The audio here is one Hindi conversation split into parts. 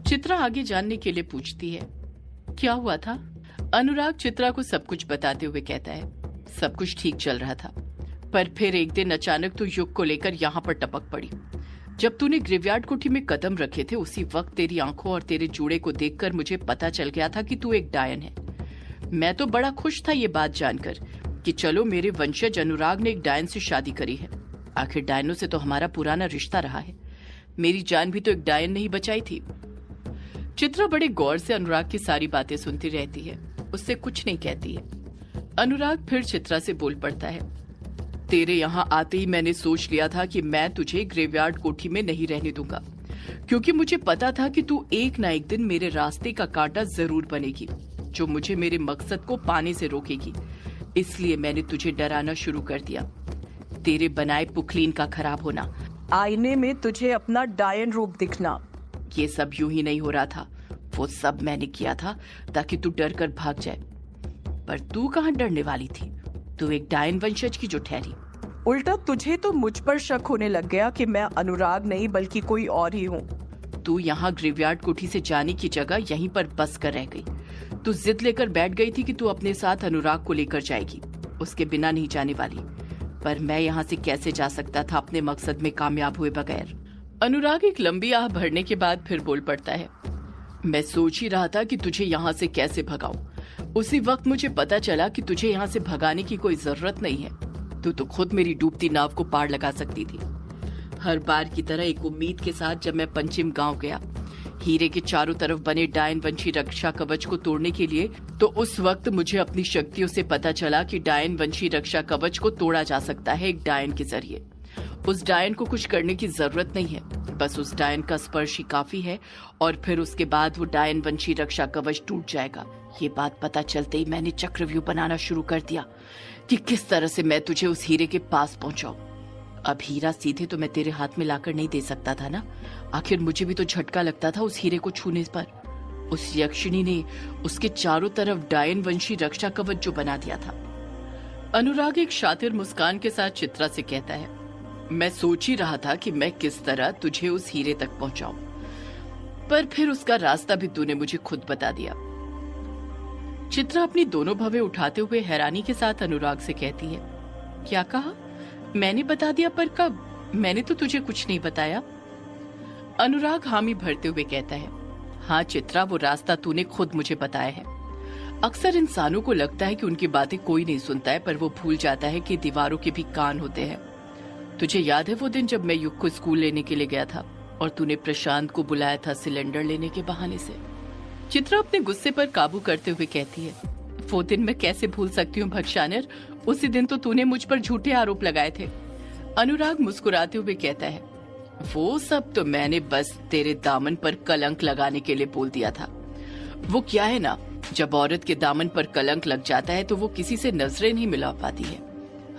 चित्रा आगे जानने के लिए पूछती है, क्या हुआ था? अनुराग चित्रा को सब कुछ बताते हुए कहता है, सब कुछ ठीक चल रहा था, पर फिर एक दिन अचानक तू युग को लेकर यहाँ पर टपक पड़ी। जब तूने ग्रेवयार्ड कोठी में कदम रखे थे, उसी वक्त तेरी आंखों और तेरे जूड़े को देखकर मुझे पता चल गया था कि तू एक डायन है। मैं तो बड़ा खुश था ये बात जानकर कि चलो मेरे वंशज अनुराग ने एक डायन से शादी करी है। आखिर डायनों से तो हमारा पुराना रिश्ता रहा है। मेरी जान भी तो एक डायन ने ही बचाई थी। चित्रा बड़े गौर से अनुराग की सारी बातें सुनती रहती है, उससे कुछ नहीं कहती है। अनुराग फिर चित्रा से बोल पड़ता है, तेरे यहाँ आते ही मैंने सोच लिया था कि मैं तुझे ग्रेवयार्ड कोठी में नहीं रहने दूंगा, क्योंकि मुझे पता था कि तू एक ना एक दिन मेरे रास्ते का कांटा जरूर बनेगी, जो मुझे मेरे मकसद को पाने से रोकेगी। इसलिए मैंने तुझे डराना शुरू कर दिया। तेरे बनाए पुखलीन का खराब होना, आईने में तुझे अपना डायन रूप दिखना, ये सब यूं ही नहीं हो रहा था। वो सब मैंने किया था ताकि तू डर कर भाग जाए, पर तू कहाँ डरने वाली थी। तू एक डायन वंशज की जो ठहरी। उल्टा तुझे तो मुझ पर शक होने लग गया कि मैं अनुराग नहीं बल्कि कोई और ही हूँ। तू यहाँ ग्रेवयार्ड कोठी से जाने की जगह यहीं पर बस कर रह गई। तू जिद लेकर बैठ गई थी कि तू अपने साथ अनुराग को लेकर जाएगी, उसके बिना नहीं जाने वाली। पर मैं यहाँ से कैसे जा सकता था अपने मकसद में कामयाब हुए बगैर। अनुराग एक लंबी आह भरने के बाद फिर बोल पड़ता है, मैं सोच ही रहा था कि तुझे यहाँ से कैसे भगाऊं। उसी वक्त मुझे पता चला कि तुझे यहाँ से भगाने की कोई जरूरत नहीं है। तू तो खुद मेरी डूबती नाव को पार लगा सकती थी। हर बार की तरह एक उम्मीद के साथ जब मैं पंचिम गांव गया, हीरे के चारों तरफ बने डायन वंशी रक्षा कवच को तोड़ने के लिए, तो उस वक्त मुझे अपनी शक्तियों से पता चला कि डायन वंशी रक्षा कवच को तोड़ा जा सकता है एक डायन के जरिए। उस डायन को कुछ करने की जरूरत नहीं है, बस उस डायन का स्पर्श ही काफी है, और फिर उसके बाद वो डायन वंशी रक्षा कवच टूट जाएगा। ये बात पता चलते ही मैंने चक्रव्यूह बनाना शुरू कर दिया कि किस तरह से मैं तुझे उस हीरे के पास पहुंचाऊं। अब हीरा सीधे तो मैं तेरे हाथ में लाकर नहीं दे सकता था ना, आखिर मुझे भी तो झटका लगता था उस हीरे को छूने पर। उस यक्षिणी ने उसके चारों तरफ डायन वंशी रक्षा कवच जो बना दिया था। अनुराग एक शातिर मुस्कान के साथ चित्रा से कहता है, मैं सोच ही रहा था कि मैं किस तरह तुझे उस हीरे तक पहुंचाऊं, पर फिर उसका रास्ता भी तूने मुझे खुद बता दिया। चित्रा अपनी दोनों भवें उठाते हुए हैरानी के साथ अनुराग से कहती है, क्या कहा? मैंने बता दिया? पर कब? मैंने तो तुझे कुछ नहीं बताया। अनुराग हामी भरते हुए कहता है, हाँ चित्रा, वो रास्ता तूने खुद मुझे बताया है। अक्सर इंसानों को लगता है कि उनकी बातें कोई नहीं सुनता है, पर वो भूल जाता है कि दीवारों के भी कान होते हैं। तुझे याद है वो दिन जब मैं युग को स्कूल लेने के लिए गया था और तूने प्रशांत को बुलाया था सिलेंडर लेने के बहाने से? चित्रा अपने गुस्से पर काबू करते हुए कहती है, वो दिन मैं कैसे भूल सकती हूँ भक्षानर, उसी दिन तो तूने मुझ पर झूठे आरोप लगाए थे। अनुराग मुस्कुराते हुए कहता है, वो सब तो मैंने बस तेरे दामन पर कलंक लगाने के लिए बोल दिया था। वो क्या है ना, जब औरत के दामन पर कलंक लग जाता है तो वो किसी से नजरें नहीं मिला पाती है,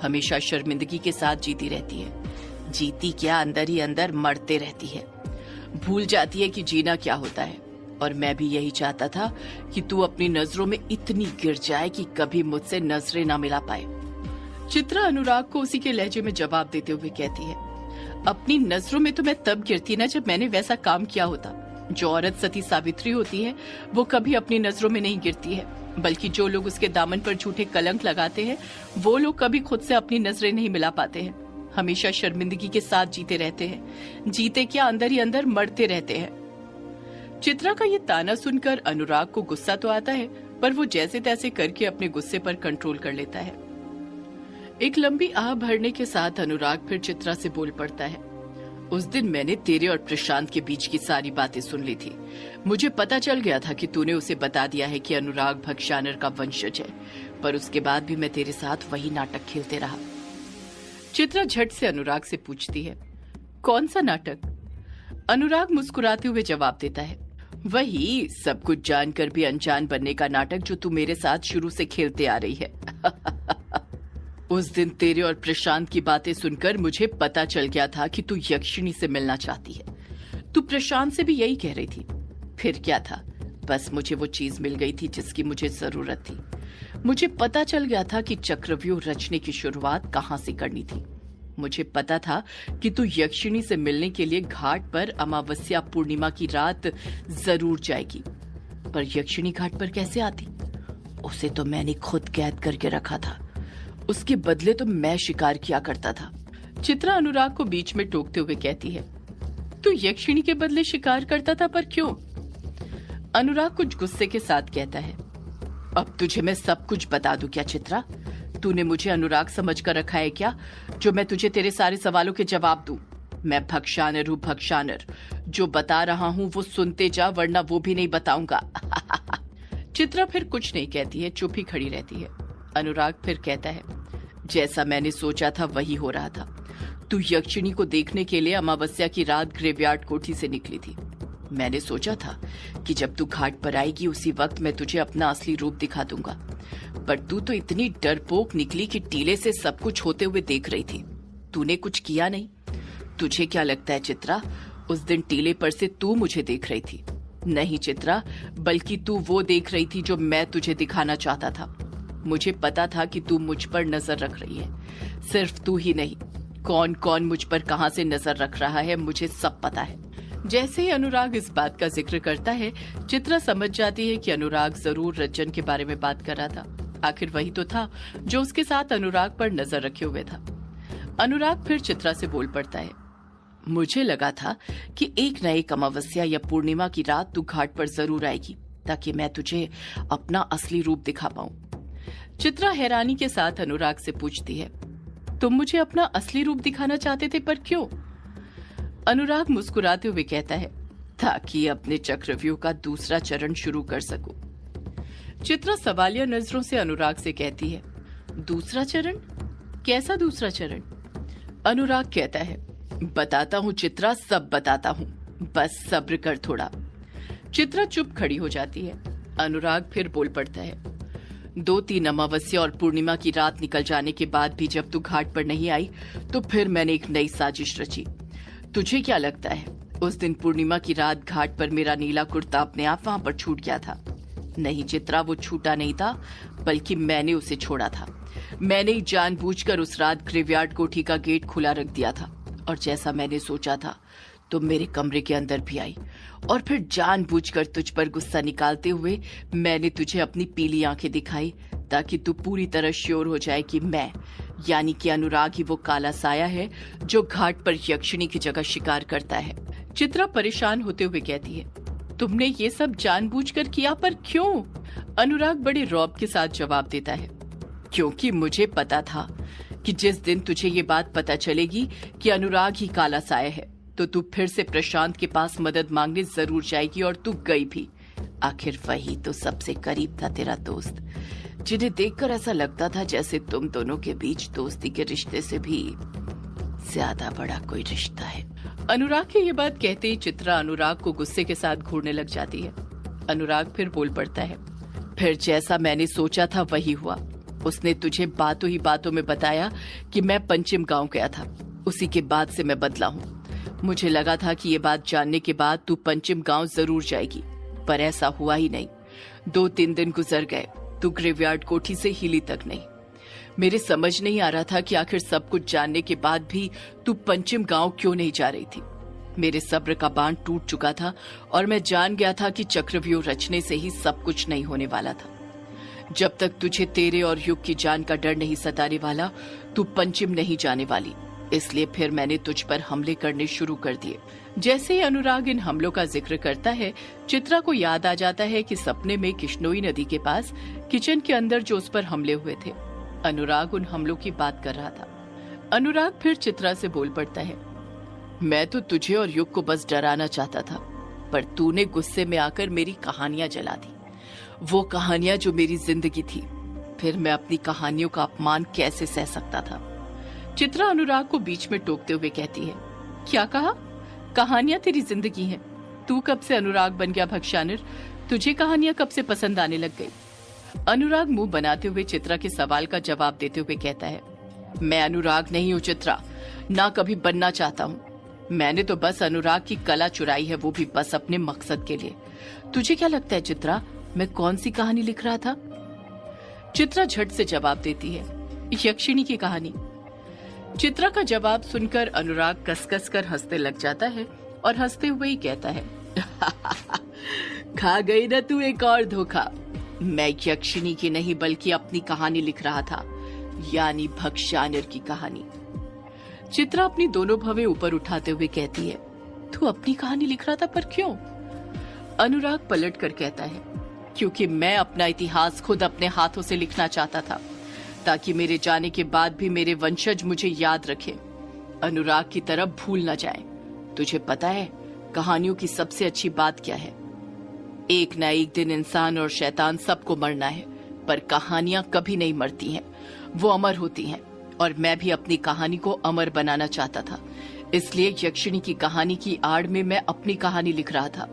हमेशा शर्मिंदगी के साथ जीती रहती है। जीती क्या, अंदर ही अंदर मरते रहती है, भूल जाती है कि जीना क्या होता है। और मैं भी यही चाहता था कि तू अपनी नजरों में इतनी गिर जाए कि कभी मुझसे नजरें ना मिला पाए। चित्रा अनुराग को उसी के लहजे में जवाब देते हुए कहती है, अपनी नजरों में तो मैं तब गिरती ना जब मैंने वैसा काम किया होता। जो औरत सती सावित्री होती है वो कभी अपनी नजरों में नहीं गिरती है, बल्कि जो लोग उसके दामन पर झूठे कलंक लगाते हैं वो लोग कभी खुद से अपनी नजरें नहीं मिला पाते हैं, हमेशा शर्मिंदगी के साथ जीते रहते हैं। जीते क्या, अंदर ही अंदर मरते रहते हैं। चित्रा का ये ताना सुनकर अनुराग को गुस्सा तो आता है, पर वो जैसे तैसे करके अपने गुस्से पर कंट्रोल कर लेता है। एक लंबी आह भरने के साथ अनुराग फिर चित्रा से बोल पड़ता है, उस दिन मैंने तेरे और प्रशांत के बीच की सारी बातें सुन ली थी। मुझे पता चल गया था कि तूने उसे बता दिया है कि अनुराग भक्षानर का वंशज है, पर उसके बाद भी मैं तेरे साथ वही नाटक खेलते रहा। चित्रा झट से अनुराग से पूछती है, कौन सा नाटक? अनुराग मुस्कुराते हुए जवाब देता है, वही सब कुछ जानकर भी अनजान बनने का नाटक जो तू मेरे साथ शुरू से खेलते आ रही है। उस दिन तेरे और प्रशांत की बातें सुनकर मुझे पता चल गया था कि तू यक्षिणी से मिलना चाहती है। तू प्रशांत से भी यही कह रही थी। फिर क्या था, बस मुझे वो चीज मिल गई थी जिसकी मुझे जरूरत थी। मुझे पता चल गया था कि चक्रव्यूह रचने की शुरुआत कहाँ से करनी थी। मुझे पता था कि तू यक्षिणी से मिलने के लिए घाट पर अमावस्या पूर्णिमा की रात जरूर जाएगी, पर यक्षिणी घाट पर कैसे आती? उसे तो मैंने खुद कैद करके रखा था। उसके बदले तो मैं शिकार किया करता था। चित्रा अनुराग को बीच में टोकते हुए कहती है, तू यक्षिणी के बदले शिकार करता था, पर क्यों? अनुराग कुछ गुस्से के साथ कहता है, अब तुझे मैं सब कुछ बता दूं क्या चित्रा? तूने मुझे अनुराग समझ कर रखा है क्या, जो मैं तुझे तेरे सारे सवालों के जवाब दूं? मैं भक्षानर हूँ, भक्षानर। जो बता रहा हूँ वो सुनते जा, वरना वो भी नहीं बताऊंगा। चित्रा फिर कुछ नहीं कहती है, चुप ही खड़ी रहती है। अनुराग फिर कहता है, जैसा मैंने सोचा था वही हो रहा था। तू यक्षिणी को देखने के लिए अमावस्या की रात ग्रेवयार्ड कोठी से निकली थी। मैंने सोचा था कि जब तू घाट पर आएगी उसी वक्त मैं तुझे अपना असली रूप दिखा दूंगा, पर तू तो इतनी डरपोक निकली कि टीले से सब कुछ होते हुए देख रही थी। तूने कुछ किया नहीं। तुझे क्या लगता है चित्रा, उस दिन टीले पर से तू मुझे देख रही थी? नहीं चित्रा, बल्कि तू वो देख रही थी जो मैं तुझे दिखाना चाहता था। मुझे पता था कि तू मुझ पर नजर रख रही है। सिर्फ तू ही नहीं, कौन कौन मुझ पर कहां से नजर रख रहा है मुझे सब पता है। जैसे ही अनुराग इस बात का जिक्र करता है, चित्रा समझ जाती है कि अनुराग जरूर रज्जन के बारे में बात कर रहा था। आखिर वही तो था जो उसके साथ अनुराग पर नजर रखे हुए था। अनुराग फिर चित्रा से बोल पड़ता है, मुझे लगा था कि एक न एक अमावस्या या पूर्णिमा की रात तू घाट पर जरूर आएगी, ताकि मैं तुझे अपना असली रूप दिखा पाऊं। चित्रा हैरानी के साथ अनुराग से पूछती है, तुम मुझे अपना असली रूप दिखाना चाहते थे, पर क्यों? अनुराग मुस्कुराते हुए कहता है, ताकि अपने चक्रव्यूह का दूसरा चरण शुरू कर सकूं। चित्रा सवालिया नजरों से अनुराग से कहती है, दूसरा चरण? कैसा दूसरा चरण? अनुराग कहता है, बताता हूँ चित्रा, सब बताता हूँ, बस सब्र कर थोड़ा। चित्रा चुप खड़ी हो जाती है। अनुराग फिर बोल पड़ता है, 2-3 अमावस्या और पूर्णिमा की रात निकल जाने के बाद भी जब तू घाट पर नहीं आई, तो फिर मैंने एक नई साजिश रची। तुझे क्या लगता है उस दिन पूर्णिमा की रात घाट पर मेरा नीला कुर्ता अपने आप वहां पर छूट गया था? नहीं चित्रा, वो छूटा नहीं था, बल्कि मैंने उसे छोड़ा था। मैंने ही जानबूझकर उस रात ग्रेवयार्ड कोठी का गेट खुला रख दिया था, और जैसा मैंने सोचा था तो मेरे कमरे के अंदर भी आई, और फिर जानबूझकर तुझ पर गुस्सा निकालते हुए मैंने तुझे अपनी पीली आंखें दिखाई, ताकि तू पूरी तरह श्योर हो जाए कि मैं, यानी कि अनुराग ही वो काला साया है जो घाट पर यक्षिणी की जगह शिकार करता है। चित्रा परेशान होते हुए कहती है, तुमने ये सब जानबूझकर किया, पर क्यों? अनुराग बड़े रौब के साथ जवाब देता है, क्योंकि मुझे पता था कि जिस दिन तुझे ये बात पता चलेगी कि अनुराग ही काला साया है, तो तू फिर से प्रशांत के पास मदद मांगने जरूर जाएगी, और तू गई भी। आखिर वही तो सबसे करीब था तेरा दोस्त, जिन्हें देखकर ऐसा लगता था जैसे तुम दोनों के बीच दोस्ती के रिश्ते से भी ज्यादा बड़ा कोई रिश्ता है। अनुराग की ये बात कहते ही चित्रा अनुराग को गुस्से के साथ घूरने लग जाती है। अनुराग फिर बोल पड़ता है, फिर जैसा मैंने सोचा था वही हुआ। उसने तुझे बातों ही बातों में बताया कि मैं पंचिम गांव गया था, उसी के बाद से मैं बदला हूँ। मुझे लगा था कि ये बात जानने के बाद तू पंचिम गांव जरूर जाएगी, पर ऐसा हुआ ही नहीं। 2-3 दिन गुजर गए, तू ग्रेवयार्ड कोठी से हिली तक नहीं। मेरे समझ नहीं आ रहा था कि आखिर सब कुछ जानने के बाद भी तू पंचिम गांव क्यों नहीं जा रही थी। मेरे सब्र का बांध टूट चुका था, और मैं जान गया था कि चक्रव्यूह रचने से ही सब कुछ नहीं होने वाला था। जब तक तुझे तेरे और युग की जान का डर नहीं सताने वाला, तू पंचिम नहीं जाने वाली। इसलिए फिर मैंने तुझ पर हमले करने शुरू कर दिए। जैसे ही अनुराग इन हमलों का जिक्र करता है, चित्रा को याद आ जाता है कि सपने में किश्नोई नदी के पास किचन के अंदर जो उस पर हमले हुए थे, अनुराग उन हमलों की बात कर रहा था। अनुराग फिर चित्रा से बोल पड़ता है, मैं तो तुझे और युग को बस डराना चाहता था, पर तूने गुस्से में आकर मेरी कहानियां जला दी, वो कहानियां जो मेरी जिंदगी थी। फिर मैं अपनी कहानियों का अपमान कैसे सह सकता था? चित्रा अनुराग को बीच में टोकते हुए कहती है, क्या कहा? कहानियां तेरी जिंदगी हैं? तू कब से अनुराग बन गया भक्षानिर? तुझे कहानियां कब से पसंद आने लग गई? अनुराग मुंह बनाते हुए चित्रा के सवाल का जवाब देते हुए कहता है, मैं अनुराग नहीं हूँ चित्रा, ना कभी बनना चाहता हूँ। मैंने तो बस अनुराग की कला चुराई है, वो भी बस अपने मकसद के लिए। तुझे क्या लगता है चित्रा, मैं कौन सी कहानी लिख रहा था? चित्रा झट से जवाब देती है, यक्षिणी की कहानी। चित्रा का जवाब सुनकर अनुराग कसकस कर हंसने लग जाता है और हंसते हुए ही कहता है खा गई ना तू एक और धोखा। मैं यक्षिणी की नहीं बल्कि अपनी कहानी लिख रहा था, यानी भक्षानर की कहानी। चित्रा अपनी दोनों भवें ऊपर उठाते हुए कहती है, तू अपनी कहानी लिख रहा था, पर क्यों? अनुराग पलट कर कहता है, क्योंकि मैं अपना इतिहास खुद अपने हाथों से लिखना चाहता था, ताकि मेरे जाने के बाद भी मेरे वंशज मुझे याद रखें, अनुराग की तरफ भूल न जाए। तुझे पता है कहानियों की सबसे अच्छी बात क्या है? एक न एक दिन इंसान और शैतान सबको मरना है, पर कहानियां कभी नहीं मरती हैं, वो अमर होती हैं। और मैं भी अपनी कहानी को अमर बनाना चाहता था, इसलिए यक्षिणी की कहानी की आड़ में मैं अपनी कहानी लिख रहा था।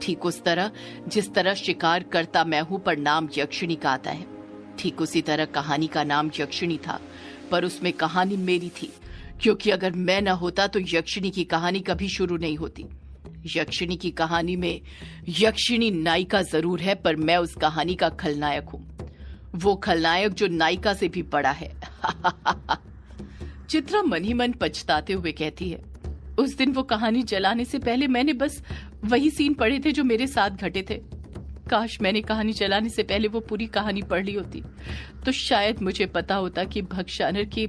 ठीक उस तरह जिस तरह शिकार करता मैं हूं पर नाम यक्षिणी का आता है, ठीक उसी तरह कहानी का नाम यक्षिणी था, पर उसमें कहानी मेरी थी, क्योंकि अगर मैं न होता तो यक्षिणी की कहानी कभी शुरू नहीं होती। यक्षिणी की कहानी में यक्षिणी नायिका जरूर है, पर मैं उस कहानी का खलनायक हूं, वो खलनायक जो नायिका से भी बड़ा है। चित्रा मन ही मन पछताते हुए कहती है, उस दिन वो कहानी जलाने से पहले मैंने बस वही सीन पढ़े थे जो मेरे साथ घटे थे। काश मैंने कहानी जलाने से पहले वो पूरी कहानी पढ़ ली होती, तो शायद मुझे पता होता कि भक्षानर की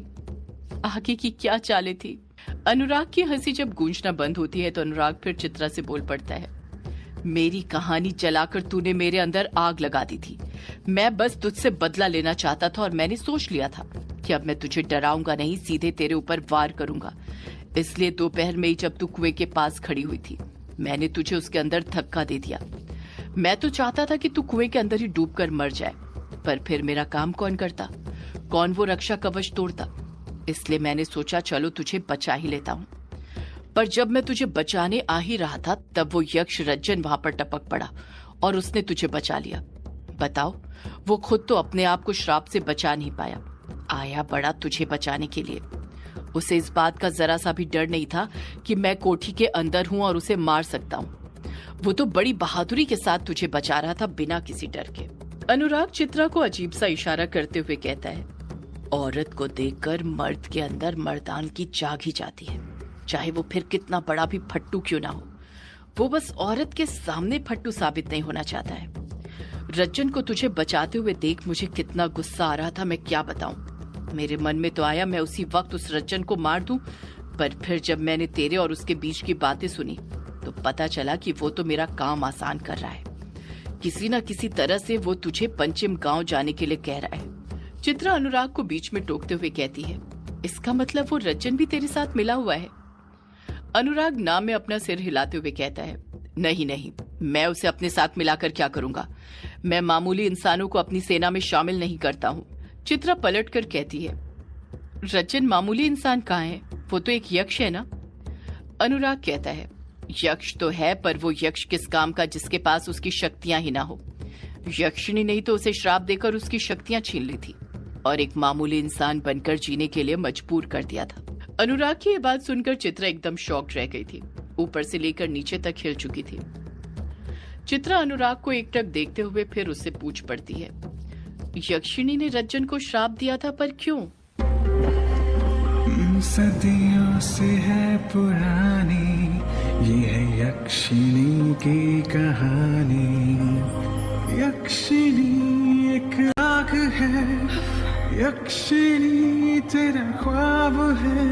आगे की क्या चालें थी। अनुराग की हंसी जब गूंजना बंद होती है तो अनुराग फिर चित्रा से बोल पड़ता है, मेरी कहानी जलाकर तूने मेरे अंदर आग लगा दी थी। मैं बस तुझसे बदला लेना चाहता था और मैंने सोच लिया था कि अब मैं तुझे डराऊंगा नहीं, सीधे तेरे ऊपर वार करूंगा। इसलिए दोपहर में ही जब तू कुएं के पास खड़ी हुई थी, मैंने तुझे उसके अंदर धक्का दे दिया। मैं तो चाहता था कि तू कुएं के अंदर ही डूबकर मर जाए, पर फिर मेरा काम कौन करता, कौन वो रक्षा कवच तोड़ता। इसलिए मैंने सोचा चलो तुझे बचा ही लेता हूँ। पर जब मैं तुझे बचाने आ ही रहा था तब वो यक्ष रज्जन वहां पर टपक पड़ा और उसने तुझे बचा लिया। बताओ, वो खुद तो अपने आप को श्राप से बचा नहीं पाया, आया बड़ा तुझे बचाने के लिए। उसे इस बात का जरा सा भी डर नहीं था कि मैं कोठी के अंदर हूं और उसे मार सकता हूं। वो तो बड़ी बहादुरी के साथ तुझे बचा रहा था, बिना किसी डर के। अनुराग चित्रा को अजीब सा इशारा करते हुए कहता है, औरत को देखकर मर्द के अंदर मर्दान की जाग ही जाती है, चाहे वो फिर कितना बड़ा भी फट्टू क्यों ना हो। वो बस औरत के सामने फट्टू साबित नहीं होना चाहता है। रज्जन को तुझे बचाते हुए देख मुझे कितना गुस्सा आ रहा था, मैं क्या बताऊं। मेरे मन में तो आया मैं उसी वक्त उस रज्जन को मार दूं, पर फिर जब मैंने तेरे और उसके बीच की बातें सुनी तो पता चला कि वो तो मेरा काम आसान कर रहा है। किसी न किसी तरह से वो तुझे पंचम गांव जाने के लिए कह रहा है। चित्रा अनुराग को बीच में टोकते हुए कहती है, इसका मतलब वो रज्जन भी तेरे साथ मिला हुआ है? अनुराग नाम में अपना सिर हिलाते हुए कहता है, नहीं नहीं, मैं उसे अपने साथ मिलाकर क्या करूंगा। मैं मामूली इंसानों को अपनी सेना में शामिल नहीं करता हूँ। चित्रा पलट कर कहती है, रज्जन मामूली इंसान कहाँ है, वो तो एक यक्ष है ना। अनुराग कहता है, यक्ष तो है, पर वो यक्ष किस काम का जिसके पास उसकी शक्तियां ही ना हो। यक्षिणी नहीं तो उसे श्राप देकर उसकी शक्तियां छीन ली थी और एक मामूली इंसान बनकर जीने के लिए मजबूर कर दिया था। अनुराग की ये बात सुनकर चित्रा एकदम शॉक्ड रह गई थी, ऊपर से लेकर नीचे तक हिल चुकी थी। चित्रा अनुराग को एकटक देखते हुए फिर उससे पूछ पड़ती है, यक्षिणी ने रज्जन को श्राप दिया था, पर क्यों? सदियों से है पुरानी ये है यक्षिणी की कहानी। यक्षिणी एक आग है, यक्षिणी तेरा ख्वाब है,